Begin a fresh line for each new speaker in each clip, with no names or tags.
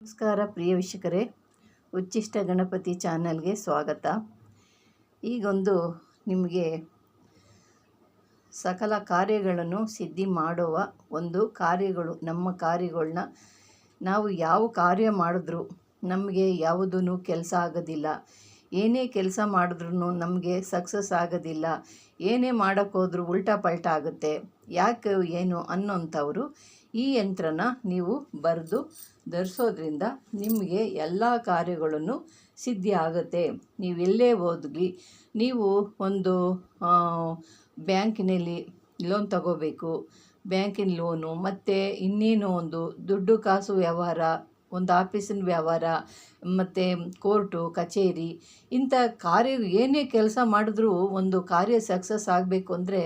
ನಮಸ್ಕಾರ ಪ್ರಿಯ ವೀಕ್ಷಕರೇ, ಉಚ್ಚಿಷ್ಟ ಗಣಪತಿ ಚಾನಲ್ಗೆ ಸ್ವಾಗತ. ಈಗೊಂದು ನಿಮಗೆ ಸಕಲ ಕಾರ್ಯಗಳನ್ನು ಸಿದ್ಧಿ ಮಾಡುವ ಒಂದು ಕಾರ್ಯಗಳು, ನಮ್ಮ ಕಾರ್ಯಗಳನ್ನ ನಾವು ಯಾವ ಕಾರ್ಯ ಮಾಡಿದ್ರೂ ನಮಗೆ ಯಾವುದೂ ಕೆಲಸ ಆಗೋದಿಲ್ಲ. ಏನೇ ಕೆಲಸ ಮಾಡಿದ್ರೂ ನಮಗೆ ಸಕ್ಸಸ್ ಆಗೋದಿಲ್ಲ. ಏನೇ ಮಾಡೋಕ್ಕೋದ್ರೂ ಉಲ್ಟಾ ಪಲ್ಟಾ ಆಗುತ್ತೆ. ಯಾಕೆ ಏನು ಅನ್ನೋಂಥವ್ರು ಈ ಯಂತ್ರನ ನೀವು ಬರೆದು ಧರಿಸೋದ್ರಿಂದ ನಿಮಗೆ ಎಲ್ಲ ಕಾರ್ಯಗಳನ್ನು ಸಿದ್ಧಿ ಆಗುತ್ತೆ. ನೀವೆಲ್ಲೇ ಹೋದ್ಲಿ, ನೀವು ಒಂದು ಬ್ಯಾಂಕಿನಲ್ಲಿ ಲೋನ್ ತಗೋಬೇಕು, ಬ್ಯಾಂಕಿನ ಲೋನು ಮತ್ತು ಇನ್ನೇನು ಒಂದು ದುಡ್ಡು ಕಾಸು ವ್ಯವಹಾರ, ಒಂದು ಆಫೀಸಿನ ವ್ಯವಹಾರ, ಮತ್ತು ಕೋರ್ಟು ಕಚೇರಿ, ಇಂಥ ಕಾರ್ಯ ಏನೇ ಕೆಲಸ ಮಾಡಿದ್ರೂ ಒಂದು ಕಾರ್ಯ ಸಕ್ಸಸ್ ಆಗಬೇಕು ಅಂದರೆ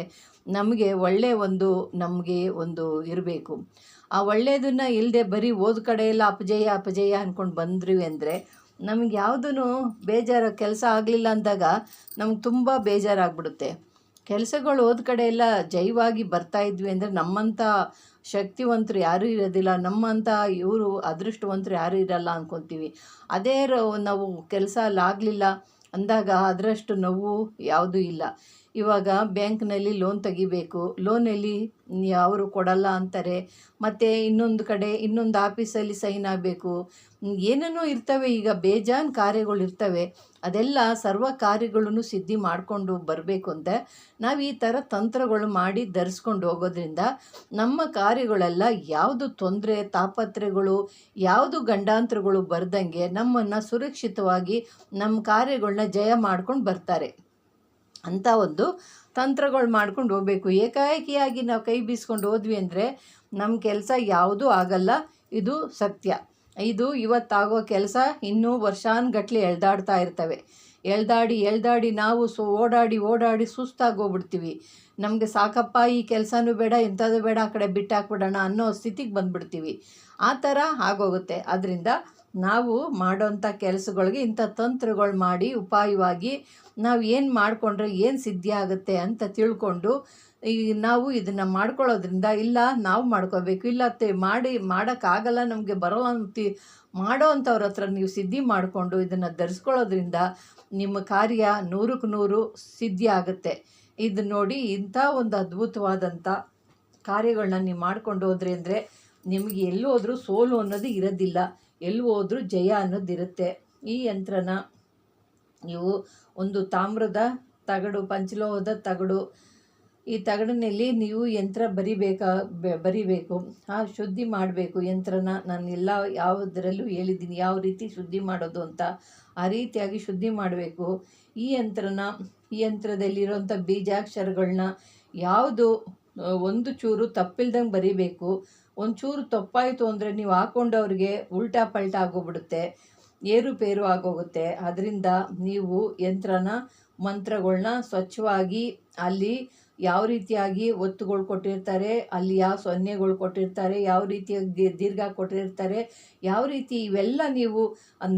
ನಮಗೆ ನಮಗೆ ಒಂದು ಇರಬೇಕು. ಆ ಒಳ್ಳೆಯದನ್ನು ಇಲ್ಲದೆ ಬರೀ ಓದ್ ಕಡೆ ಎಲ್ಲ ಅಪಜಯ ಅಂದ್ಕೊಂಡು ಬಂದ್ರಿ ಅಂದರೆ ನಮಗೆ ಯಾವುದೂ ಕೆಲಸ ಆಗಲಿಲ್ಲ ಅಂದಾಗ ನಮ್ಗೆ ತುಂಬ ಬೇಜಾರಾಗ್ಬಿಡುತ್ತೆ. ಕೆಲಸಗಳು ಹೋದ ಕಡೆ ಎಲ್ಲ ಜಯವಾಗಿ ಬರ್ತಾಯಿದ್ವಿ ಅಂದರೆ ನಮ್ಮಂಥ ಶಕ್ತಿವಂತರು ಯಾರೂ ಇರೋದಿಲ್ಲ, ನಮ್ಮಂಥ ಇವರು ಅದೃಷ್ಟವಂತರು ಯಾರೂ ಇರಲ್ಲ ಅಂದ್ಕೊತೀವಿ. ಅದೇ ನಾವು ಕೆಲಸ ಆಗಲಿಲ್ಲ ಅಂದಾಗ ಅದರಷ್ಟು ನೋವು ಯಾವುದೂ ಇಲ್ಲ. ಇವಾಗ ಬ್ಯಾಂಕ್ನಲ್ಲಿ ಲೋನ್ ತೆಗಿಬೇಕು, ಲೋನಲ್ಲಿ ಅವರು ಕೊಡಲ್ಲ ಅಂತಾರೆ, ಮತ್ತು ಇನ್ನೊಂದು ಆಫೀಸಲ್ಲಿ ಸೈನ್ ಆಗಬೇಕು, ಏನೇನೋ ಇರ್ತವೆ. ಈಗ ಬೇಜಾನ್ ಕಾರ್ಯಗಳು ಇರ್ತವೆ. ಅದೆಲ್ಲ ಸರ್ವ ಕಾರ್ಯಗಳನ್ನು ಸಿದ್ಧಿ ಮಾಡಿಕೊಂಡು ಬರಬೇಕು ಅಂತ ನಾವು ಈ ಥರ ತಂತ್ರಗಳು ಮಾಡಿ ಧರಿಸ್ಕೊಂಡು ಹೋಗೋದ್ರಿಂದ ನಮ್ಮ ಕಾರ್ಯಗಳೆಲ್ಲ ಯಾವುದು ತೊಂದರೆ ತಾಪತ್ರೆಗಳು, ಯಾವುದು ಗಂಡಾಂತರಗಳು ಬರ್ದಂಗೆ ನಮ್ಮನ್ನು ಸುರಕ್ಷಿತವಾಗಿ ನಮ್ಮ ಕಾರ್ಯಗಳನ್ನ ಜಯ ಮಾಡ್ಕೊಂಡು ಬರ್ತಾರೆ ಅಂತ ಒಂದು ತಂತ್ರಗಳು ಮಾಡ್ಕೊಂಡು ಹೋಗಬೇಕು. ಏಕಾಏಕಿಯಾಗಿ ನಾವು ಕೈ ಬೀಸ್ಕೊಂಡು ಹೋದ್ವಿ ಅಂದರೆ ನಮ್ಮ ಕೆಲಸ ಯಾವುದೂ ಆಗಲ್ಲ. ಇದು ಸತ್ಯ. ಇದು ಇವತ್ತಾಗೋ ಕೆಲಸ ಇನ್ನೂ ವರ್ಷಾನುಗಟ್ಲೆ ಎಳ್ದಾಡ್ತಾ ಇರ್ತವೆ. ಎಳ್ದಾಡಿ ನಾವು ಓಡಾಡಿ ಸುಸ್ತಾಗೋಗ್ಬಿಡ್ತೀವಿ. ನಮಗೆ ಸಾಕಪ್ಪ, ಈ ಕೆಲಸನೂ ಬೇಡ, ಇಂಥದ್ದು ಬೇಡ, ಆ ಕಡೆ ಬಿಟ್ಟಾಕ್ಬಿಡೋಣ ಅನ್ನೋ ಸ್ಥಿತಿಗೆ ಬಂದುಬಿಡ್ತೀವಿ. ಆ ಥರ ಆಗೋಗುತ್ತೆ. ಅದರಿಂದ ನಾವು ಮಾಡೋಂಥ ಕೆಲಸಗಳಿಗೆ ಇಂಥ ತಂತ್ರಗಳು ಮಾಡಿ ಉಪಾಯವಾಗಿ ನಾವು ಏನು ಮಾಡಿಕೊಂಡ್ರೆ ಏನು ಸಿದ್ಧಿ ಆಗುತ್ತೆ ಅಂತ ತಿಳ್ಕೊಂಡು ನಾವು ಇದನ್ನು ಮಾಡ್ಕೊಳ್ಳೋದ್ರಿಂದ, ಇಲ್ಲ ನಾವು ಮಾಡ್ಕೋಬೇಕು, ಇಲ್ಲ ಮಾಡೋಕ್ಕಾಗಲ್ಲ, ನಮಗೆ ಬರೋಲ್ಲ ಮಾಡೋ ಅಂಥವ್ರ ಹತ್ರ ನೀವು ಸಿದ್ಧಿ ಮಾಡಿಕೊಂಡು ಇದನ್ನು ಧರಿಸ್ಕೊಳ್ಳೋದ್ರಿಂದ ನಿಮ್ಮ ಕಾರ್ಯ 100ಕ್ಕೆ 100 ಸಿದ್ಧಿ ಆಗುತ್ತೆ. ಇದು ನೋಡಿ, ಇಂಥ ಒಂದು ಅದ್ಭುತವಾದಂಥ ಕಾರ್ಯಗಳನ್ನ ನೀವು ಮಾಡ್ಕೊಂಡು ಹೋದ್ರಿ ಅಂದರೆ ನಿಮಗೆ ಎಲ್ಲಿ ಹೋದ್ರೂ ಸೋಲು ಅನ್ನೋದು ಇರೋದಿಲ್ಲ, ಎಲ್ಲಿ ಹೋದ್ರೂ ಜಯ ಅನ್ನೋದಿರುತ್ತೆ. ಈ ಯಂತ್ರನ ನೀವು ಒಂದು ತಾಮ್ರದ ತಗಡು, ಪಂಚಲೋಹದ ತಗಡು, ಈ ತಗಡಿನಲ್ಲಿ ನೀವು ಯಂತ್ರ ಬರಿಬೇಕು, ಶುದ್ಧಿ ಮಾಡಬೇಕು ಯಂತ್ರನ. ನಾನು ಯಾವುದರಲ್ಲೂ ಹೇಳಿದ್ದೀನಿ ಯಾವ ರೀತಿ ಶುದ್ಧಿ ಮಾಡೋದು ಅಂತ. ಆ ರೀತಿಯಾಗಿ ಶುದ್ಧಿ ಮಾಡಬೇಕು. ಈ ಯಂತ್ರದಲ್ಲಿರೋಂಥ ಬೀಜಾಕ್ಷರಗಳನ್ನ ಯಾವುದು ಒಂದು ಚೂರು ತಪ್ಪಿಲ್ದಂಗೆ ಬರಿಬೇಕು. ಒಂಚೂರು ತಪ್ಪಾಯಿತು ಅಂದರೆ ನೀವು ಹಾಕ್ಕೊಂಡವ್ರಿಗೆ ಉಲ್ಟಾ ಪಲ್ಟಾ ಆಗೋಗ್ಬಿಡುತ್ತೆ, ಏರುಪೇರು ಆಗೋಗುತ್ತೆ. ಅದರಿಂದ ನೀವು ಮಂತ್ರಗಳನ್ನ ಸ್ವಚ್ಛವಾಗಿ, ಅಲ್ಲಿ ಯಾವ ರೀತಿಯಾಗಿ ಒತ್ತುಗಳು ಕೊಟ್ಟಿರ್ತಾರೆ, ಅಲ್ಲಿ ಯಾವ ಸೊನ್ನೆಗಳು ಕೊಟ್ಟಿರ್ತಾರೆ, ಯಾವ ರೀತಿಯಾಗಿ ದೀರ್ಘ ಕೊಟ್ಟಿರ್ತಾರೆ, ಯಾವ ರೀತಿ ಇವೆಲ್ಲ ನೀವು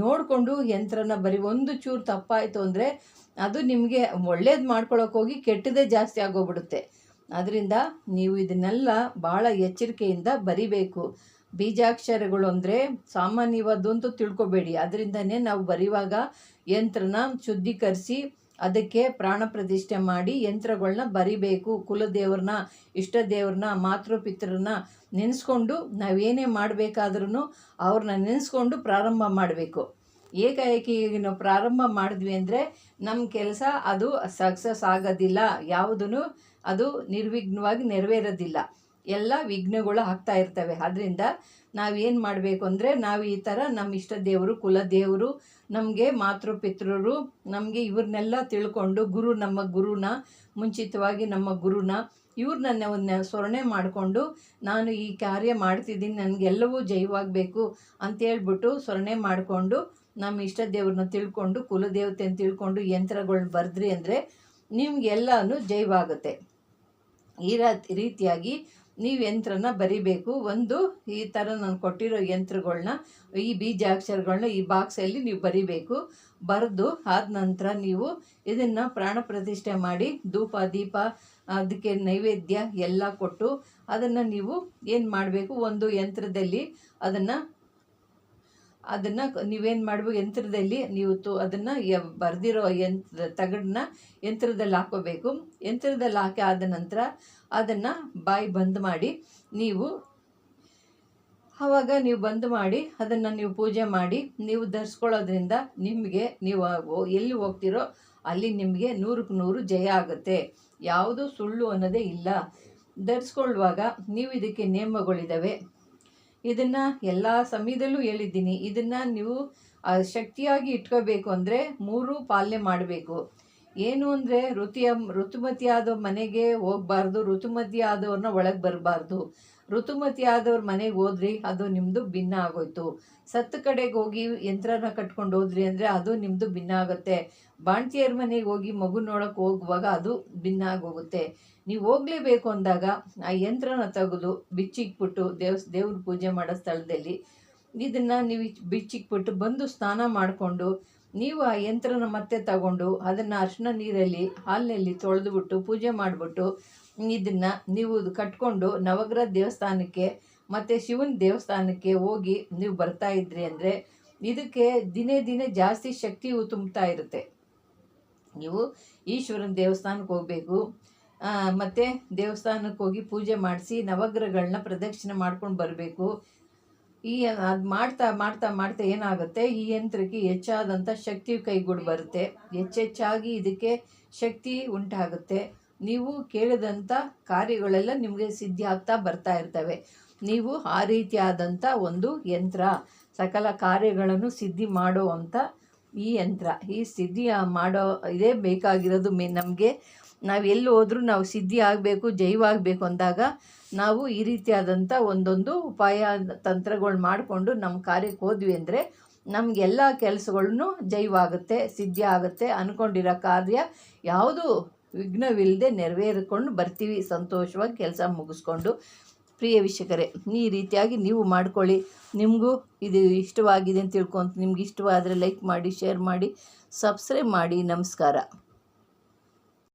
ನೋಡಿಕೊಂಡು ಯಂತ್ರನ ಒಂದು ಚೂರು ತಪ್ಪಾಯಿತು ಅಂದರೆ ಅದು ನಿಮಗೆ ಒಳ್ಳೇದು ಮಾಡ್ಕೊಳ್ಳೋಕೆ ಹೋಗಿ ಕೆಟ್ಟದೇ ಜಾಸ್ತಿ ಆಗೋಗ್ಬಿಡುತ್ತೆ. ಅದರಿಂದ ನೀವು ಇದನ್ನೆಲ್ಲ ಭಾಳ ಎಚ್ಚರಿಕೆಯಿಂದ ಬರಿಬೇಕು. ಬೀಜಾಕ್ಷರಗಳು ಅಂದರೆ ಸಾಮಾನ್ಯವಾದಂತೂ ತಿಳ್ಕೊಬೇಡಿ. ಅದರಿಂದನೇ ನಾವು ಬರೆಯುವಾಗ ಯಂತ್ರನ ಶುದ್ಧೀಕರಿಸಿ ಅದಕ್ಕೆ ಪ್ರಾಣ ಪ್ರತಿಷ್ಠೆ ಮಾಡಿ ಯಂತ್ರಗಳನ್ನ ಬರಿಬೇಕು. ಕುಲದೇವ್ರನ್ನ, ಇಷ್ಟ ದೇವ್ರನ್ನ, ಮಾತೃಪಿತರನ್ನ ನೆನೆಸ್ಕೊಂಡು ನಾವೇನೇ ಮಾಡಬೇಕಾದ್ರೂ ಅವ್ರನ್ನ ನೆನೆಸ್ಕೊಂಡು ಪ್ರಾರಂಭ ಮಾಡಬೇಕು. ಏಕಾಏಕಿ ನಾವು ಪ್ರಾರಂಭ ಮಾಡಿದ್ವಿ ಅಂದರೆ ನಮ್ಮ ಕೆಲಸ ಅದು ಸಕ್ಸಸ್ ಆಗೋದಿಲ್ಲ, ಯಾವುದೂ ಅದು ನಿರ್ವಿಘ್ನವಾಗಿ ನೆರವೇರೋದಿಲ್ಲ, ಎಲ್ಲ ವಿಘ್ನಗಳು ಆಗ್ತಾ ಇರ್ತವೆ. ಅದರಿಂದ ನಾವೇನು ಮಾಡಬೇಕು ಅಂದರೆ ನಾವು ಈ ಥರ ನಮ್ಮ ಇಷ್ಟ ದೇವರು, ಕುಲದೇವರು, ನಮಗೆ ಮಾತೃಪಿತೃರು, ನಮಗೆ ಇವ್ರನ್ನೆಲ್ಲ ತಿಳ್ಕೊಂಡು ನಮ್ಮ ಗುರುನ ಮುಂಚಿತವಾಗಿ ನಮ್ಮ ಗುರುನ ಇವ್ರನ್ನ ಸ್ಮರಣೆ ಮಾಡಿಕೊಂಡು ನಾನು ಈ ಕಾರ್ಯ ಮಾಡ್ತಿದ್ದೀನಿ, ನನಗೆಲ್ಲವೂ ಜಯವಾಗಬೇಕು ಅಂತೇಳ್ಬಿಟ್ಟು ಸ್ಮರಣೆ ಮಾಡಿಕೊಂಡು ನಮ್ಮ ಇಷ್ಟ ದೇವ್ರನ್ನ ತಿಳ್ಕೊಂಡು ಕುಲದೇವತೆಯನ್ನು ತಿಳ್ಕೊಂಡು ಯಂತ್ರಗಳನ್ನ ಬರೆದ್ರಿ ಅಂದರೆ ನಿಮಗೆಲ್ಲನೂ ಜಯವಾಗುತ್ತೆ. ಈ ರೀತಿಯಾಗಿ ನೀವು ಯಂತ್ರನ ಬರಿಬೇಕು. ಈ ಥರ ನಾನು ಕೊಟ್ಟಿರೋ ಯಂತ್ರಗಳನ್ನ, ಈ ಬೀಜಾಕ್ಷರಗಳನ್ನ ಈ ಬಾಕ್ಸಲ್ಲಿ ನೀವು ಬರಿಬೇಕು. ಬರೆದು ಆದ ನಂತರ ನೀವು ಇದನ್ನು ಪ್ರಾಣ ಪ್ರತಿಷ್ಠೆ ಮಾಡಿ ಧೂಪ ದೀಪ ಅದಕ್ಕೆ ನೈವೇದ್ಯ ಎಲ್ಲ ಕೊಟ್ಟು ಅದನ್ನು ನೀವು ಏನು ಮಾಡಬೇಕು, ಒಂದು ಯಂತ್ರದಲ್ಲಿ ಅದನ್ನು ಅದನ್ನು ನೀವೇನು ಮಾಡಬೇಕು, ಯಂತ್ರದಲ್ಲಿ ನೀವು ಅದನ್ನು ಬರೆದಿರೋ ತಗಡನ್ನ ಯಂತ್ರದಲ್ಲಿ ಹಾಕೋಬೇಕು. ಯಂತ್ರದಲ್ಲಿ ಹಾಕಿ ಆದ ನಂತರ ಅದನ್ನು ಬಾಯಿ ಬಂದ್ ಮಾಡಿ ಆವಾಗ ನೀವು ಬಂದ್ ಮಾಡಿ ಅದನ್ನು ನೀವು ಪೂಜೆ ಮಾಡಿ ನೀವು ಧರಿಸ್ಕೊಳ್ಳೋದ್ರಿಂದ ನಿಮಗೆ ನೀವು ಎಲ್ಲಿ ಹೋಗ್ತಿರೋ ಅಲ್ಲಿ ನಿಮಗೆ 100ಕ್ಕೆ 100 ಜಯ ಆಗುತ್ತೆ. ಯಾವುದು ಸುಳ್ಳು ಅನ್ನೋದೇ ಇಲ್ಲ. ಧರಿಸ್ಕೊಳ್ಳುವಾಗ ನೀವು ಇದಕ್ಕೆ ನಿಯಮಗಳಿದ್ದಾವೆ. ಇದನ್ನು ಎಲ್ಲ ಸಮಯದಲ್ಲೂ ಹೇಳಿದ್ದೀನಿ. ಇದನ್ನು ನೀವು ಶಕ್ತಿಯಾಗಿ ಇಟ್ಕೋಬೇಕು ಅಂದರೆ 3 ಪಾಲನೆ ಮಾಡಬೇಕು. ಏನು ಅಂದರೆ ಋತುಮತಿ ಆದೋ ಮನೆಗೆ ಹೋಗಬಾರ್ದು, ಋತುಮತಿ ಆದವ್ರನ್ನ ಒಳಗೆ ಬರಬಾರ್ದು. ಋತುಮತಿ ಆದವ್ರ ಮನೆಗೆ ಹೋದ್ರಿ ಅದು ನಿಮ್ಮದು ಭಿನ್ನ ಆಗೋಯ್ತು. ಸತ್ತು ಕಡೆಗೆ ಹೋಗಿ ಯಂತ್ರನ ಕಟ್ಕೊಂಡು ಹೋದ್ರಿ ಅಂದರೆ ಅದು ನಿಮ್ಮದು ಭಿನ್ನ ಆಗುತ್ತೆ. ಬಾಣ್ತಿಯರ ಮನೆಗೆ ಹೋಗಿ ಮಗು ನೋಡೋಕೆ ಹೋಗುವಾಗ ಅದು ಭಿನ್ನ ಆಗೋಗುತ್ತೆ. ನೀವು ಹೋಗಲೇಬೇಕು ಅಂದಾಗ ಆ ಯಂತ್ರನ ತೆಗೆದು ಬಿಚ್ಚಿಕ್ಬಿಟ್ಟು ದೇವ್ರ ಪೂಜೆ ಮಾಡೋ ಸ್ಥಳದಲ್ಲಿ ಇದನ್ನು ನೀವು ಬಿಚ್ಚಿಕ್ಬಿಟ್ಟು ಬಂದು ಸ್ನಾನ ಮಾಡಿಕೊಂಡು ನೀವು ಆ ಯಂತ್ರನ ಮತ್ತೆ ತಗೊಂಡು ಅದನ್ನು ಅರಿಶಿನ ನೀರಲ್ಲಿ ಹಾಲಿನಲ್ಲಿ ತೊಳೆದುಬಿಟ್ಟು ಪೂಜೆ ಮಾಡಿಬಿಟ್ಟು ಇದನ್ನು ನೀವು ಕಟ್ಕೊಂಡು ನವಗ್ರಹ ದೇವಸ್ಥಾನಕ್ಕೆ ಮತ್ತು ಶಿವನ ದೇವಸ್ಥಾನಕ್ಕೆ ಹೋಗಿ ನೀವು ಬರ್ತಾ ಇದ್ರಿ ಅಂದರೆ ಇದಕ್ಕೆ ದಿನೇ ದಿನೇ ಜಾಸ್ತಿ ಶಕ್ತಿ ತುಂಬುತ್ತಾ ಇರುತ್ತೆ. ನೀವು ಈಶ್ವರನ ದೇವಸ್ಥಾನಕ್ಕೆ ಹೋಗಬೇಕು. ಮತ್ತು ದೇವಸ್ಥಾನಕ್ಕೆ ಹೋಗಿ ಪೂಜೆ ಮಾಡಿಸಿ ನವಗ್ರಹಗಳನ್ನ ಪ್ರದಕ್ಷಿಣೆ ಮಾಡ್ಕೊಂಡು ಬರಬೇಕು. ಅದು ಮಾಡ್ತಾ ಮಾಡ್ತಾ ಮಾಡ್ತಾ ಏನಾಗುತ್ತೆ, ಈ ಯಂತ್ರಕ್ಕೆ ಹೆಚ್ಚಾದಂಥ ಶಕ್ತಿ ಕೈಗೂಡಿ ಬರುತ್ತೆ. ಹೆಚ್ಚೆಚ್ಚಾಗಿ ಇದಕ್ಕೆ ಶಕ್ತಿ ಉಂಟಾಗುತ್ತೆ. ನೀವು ಕೇಳಿದಂಥ ಕಾರ್ಯಗಳೆಲ್ಲ ನಿಮಗೆ ಸಿದ್ಧಿ ಆಗ್ತಾ ಬರ್ತಾ ಇರ್ತವೆ. ನೀವು ಆ ರೀತಿಯಾದಂಥ ಒಂದು ಯಂತ್ರ ಸಕಲ ಕಾರ್ಯಗಳನ್ನು ಸಿದ್ಧಿ ಮಾಡುವಂಥ ಈ ಯಂತ್ರ, ಈ ಸಿದ್ಧಿ ಮಾಡೋ ಇದೇ ಬೇಕಾಗಿರೋದು. ನಮಗೆ ನಾವು ಎಲ್ಲಿ ಹೋದ್ರೂ ನಾವು ಸಿದ್ಧಿ ಆಗಬೇಕು, ಜೈವಾಗಬೇಕು ಅಂದಾಗ ನಾವು ಈ ರೀತಿಯಾದಂಥ ಒಂದೊಂದು ಉಪಾಯ ತಂತ್ರಗಳು ಮಾಡಿಕೊಂಡು ನಮ್ಮ ಕಾರ್ಯಕ್ಕೆ ಹೋದ್ವಿ ಅಂದರೆ ನಮಗೆಲ್ಲ ಕೆಲಸಗಳನ್ನು ಜೈವಾಗುತ್ತೆ, ಸಿದ್ಧಿ ಆಗುತ್ತೆ. ಅಂದ್ಕೊಂಡಿರೋ ಕಾರ್ಯ ಯಾವುದು ವಿಘ್ನವಿಲ್ಲದೆ ನೆರವೇರಿಕೊಂಡು ಬರ್ತೀವಿ ಸಂತೋಷವಾಗಿ ಕೆಲಸ ಮುಗಿಸ್ಕೊಂಡು. ಪ್ರಿಯ ವೀಕ್ಷಕರೇ, ಈ ರೀತಿಯಾಗಿ ನೀವು ಮಾಡ್ಕೊಳ್ಳಿ. ನಿಮಗೂ ಇದು ಇಷ್ಟವಾಗಿದೆ ಅಂತ ತಿಳ್ಕೊಂತ ನಿಮ್ಗೆ ಇಷ್ಟವಾದರೆ ಲೈಕ್ ಮಾಡಿ, ಶೇರ್ ಮಾಡಿ, ಸಬ್ಸ್ಕ್ರೈಬ್ ಮಾಡಿ. ನಮಸ್ಕಾರ.